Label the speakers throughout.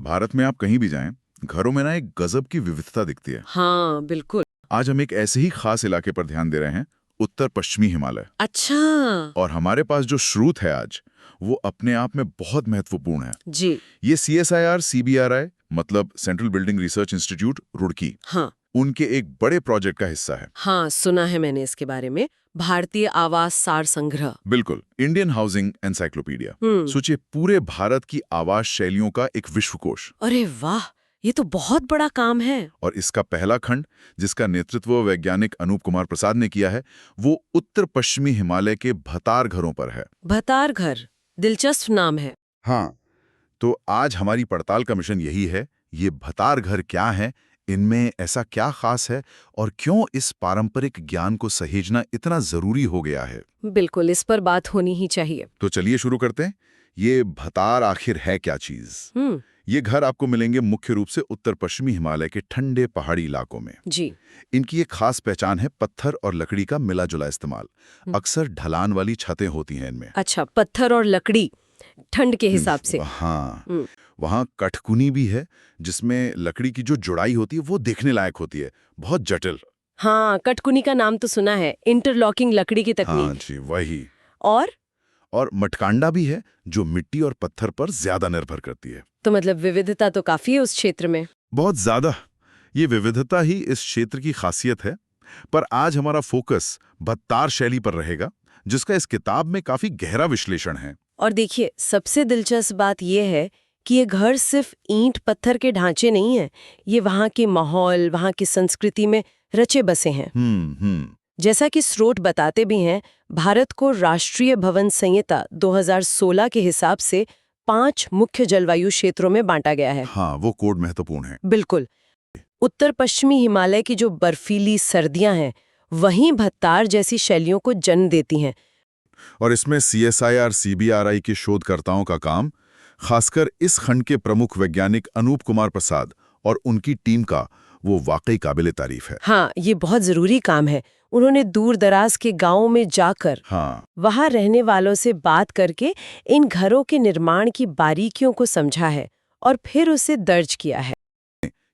Speaker 1: भारत में आप कहीं भी जाएं, घरों में ना एक गजब की विविधता दिखती है।
Speaker 2: हाँ बिल्कुल।
Speaker 1: आज हम एक ऐसे ही खास इलाके पर ध्यान दे रहे हैं, उत्तर पश्चिमी हिमालय।
Speaker 2: अच्छा।
Speaker 1: और हमारे पास जो स्रोत है आज, वो अपने आप में बहुत महत्वपूर्ण है।
Speaker 2: जी।
Speaker 1: ये CSIR CBRI मतलब central building research institute Roorkee,
Speaker 2: हाँ
Speaker 1: उनके एक बड़े प्रोजेक्ट का हिस्सा है।
Speaker 2: हाँ, सुना है मैंने इसके बारे में। भारतीय आवास सार संग्रह।
Speaker 1: बिल्कुल, इंडियन हाउसिंग एनसाइक्लोपीडिया।
Speaker 2: हम्म।
Speaker 1: सोचिए, पूरे भारत की आवास शैलियों का एक विश्वकोश।
Speaker 2: अरे वाह, ये तो बहुत बड़ा काम है।
Speaker 1: और इसका पहला खंड, जिसका नेतृत्व वैज्ञानिक अनूप कुमार प्रसाद ने किया है, वो उत्तर पश्चिमी हिमालय के भतार घरों पर है।
Speaker 2: भतार घर, दिलचस्प नाम है।
Speaker 1: हाँ, तो आज हमारी पड़ताल का मिशन यही है, ये भतार घर क्या है, इनमें ऐसा क्या खास है और क्यों इस पारंपरिक ज्ञान को सहेजना इतना जरूरी हो गया है।
Speaker 2: बिल्कुल, इस पर बात होनी ही चाहिए।
Speaker 1: तो चलिए शुरू करते हैं। ये भतार आखिर है क्या चीज? ये घर आपको मिलेंगे मुख्य रूप से उत्तर पश्चिमी हिमालय के ठंडे पहाड़ी इलाकों में।
Speaker 2: जी।
Speaker 1: इनकी एक खास पहचान है पत्थर और लकड़ी का मिला जुला इस्तेमाल। अक्सर ढलान वाली छतें होती हैं इनमें।
Speaker 2: अच्छा, पत्थर और लकड़ी ठंड के हिसाब से।
Speaker 1: हाँ, वहाँ कठकुनी भी है, जिसमें लकड़ी की जो जुड़ाई होती है वो देखने लायक होती है, बहुत जटिल।
Speaker 2: हाँ, कटकुनी का नाम तो सुना है, इंटरलॉकिंग लकड़ी की तकनीक।
Speaker 1: हाँ जी, वही।
Speaker 2: और
Speaker 1: मटकांडा भी है, जो मिट्टी और पत्थर पर ज्यादा निर्भर करती है।
Speaker 2: तो मतलब विविधता तो काफी है उस क्षेत्र में।
Speaker 1: बहुत ज्यादा। ये विविधता ही इस क्षेत्र की खासियत है। पर आज हमारा फोकस भत्तार शैली पर रहेगा, जिसका इस किताब में काफी गहरा विश्लेषण है।
Speaker 2: और देखिए, सबसे दिलचस्प बात यह है कि ये घर सिर्फ ईंट पत्थर के ढांचे नहीं है, ये वहाँ के माहौल, वहाँ की संस्कृति में रचे बसे हैं। जैसा कि स्रोत बताते भी हैं, भारत को राष्ट्रीय भवन संहिता 2016 के हिसाब से 5 मुख्य जलवायु क्षेत्रों में बांटा गया है।
Speaker 1: हाँ, वो कोड महत्वपूर्ण है।
Speaker 2: बिल्कुल। उत्तर पश्चिमी हिमालय की जो बर्फीली सर्दियां हैं, वहीं भत्तार जैसी शैलियों को जन्म देती हैं।
Speaker 1: और इसमें CSIR CBRI के शोधकर्ताओं का काम, खासकर इस खंड के प्रमुख वैज्ञानिक अनूप कुमार प्रसाद और उनकी टीम का, वो वाकई काबिले तारीफ है।
Speaker 2: हाँ, ये बहुत जरूरी काम है। उन्होंने दूर दराज के गांवों में जाकर वहां रहने वालों से बात करके इन घरों के निर्माण की बारीकियों को समझा है और फिर उसे दर्ज किया है।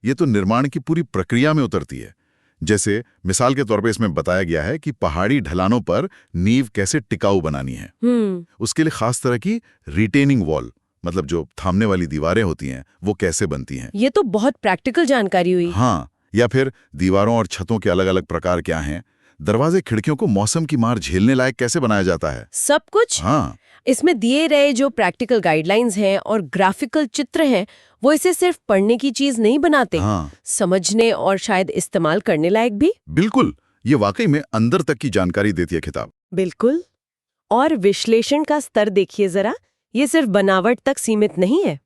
Speaker 1: ये तो निर्माण की पूरी प्रक्रिया में उतरती है। जैसे मिसाल के तौर पे इसमें बताया गया है कि पहाड़ी ढलानों पर नींव कैसे टिकाऊ बनानी है। उसके लिए खास तरह की रिटेनिंग वॉल, मतलब जो थामने वाली दीवारें होती हैं, वो कैसे बनती हैं।
Speaker 2: ये तो बहुत प्रैक्टिकल जानकारी हुई।
Speaker 1: हाँ, या फिर दीवारों और छतों के अलग अलग प्रकार क्या हैं, दरवाजे खिड़कियों को मौसम की मार झेलने लायक कैसे बनाया जाता है,
Speaker 2: सब कुछ।
Speaker 1: हाँ,
Speaker 2: इसमें दिए रहे जो प्रैक्टिकल गाइडलाइंस हैं और ग्राफिकल चित्र हैं, वो इसे सिर्फ पढ़ने की चीज नहीं बनाते, समझने और शायद इस्तेमाल करने लायक भी।
Speaker 1: बिल्कुल, ये वाकई में अंदर तक की जानकारी देती है किताब।
Speaker 2: बिल्कुल। और विश्लेषण का स्तर देखिए जरा, ये सिर्फ बनावट तक सीमित नहीं है।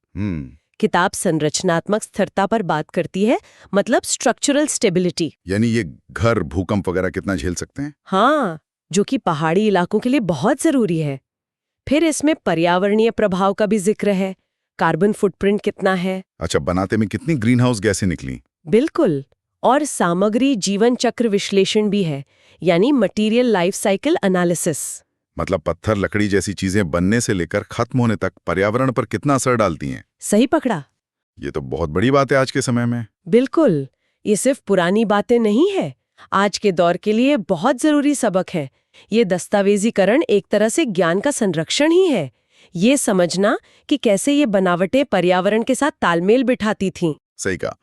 Speaker 2: किताब संरचनात्मक स्थिरता पर बात करती है, मतलब स्ट्रक्चरल स्टेबिलिटी।
Speaker 1: यानी ये घर भूकंप वगैरह कितना झेल सकते हैं।
Speaker 2: हाँ, जो कि पहाड़ी इलाकों के लिए बहुत जरूरी है। फिर इसमें पर्यावरणीय प्रभाव का भी जिक्र है, कार्बन फुटप्रिंट कितना है।
Speaker 1: अच्छा, बनाते में कितनी ग्रीन हाउस गैसें निकली।
Speaker 2: बिल्कुल। और सामग्री जीवन चक्र विश्लेषण भी है, यानी मटेरियल लाइफ साइकिल एनालिसिस।
Speaker 1: मतलब पत्थर लकड़ी जैसी चीजें बनने से लेकर खत्म होने तक पर्यावरण पर कितना असर डालती हैं।
Speaker 2: सही पकड़ा।
Speaker 1: ये तो बहुत बड़ी बात है आज के समय में।
Speaker 2: बिल्कुल, ये सिर्फ पुरानी बातें नहीं है, आज के दौर के लिए बहुत जरूरी सबक है। ये दस्तावेजीकरण एक तरह से ज्ञान का संरक्षण ही है, ये समझना कि कैसे ये बनावटें पर्यावरण के साथ तालमेल बिठाती थीं।
Speaker 1: सही कहा।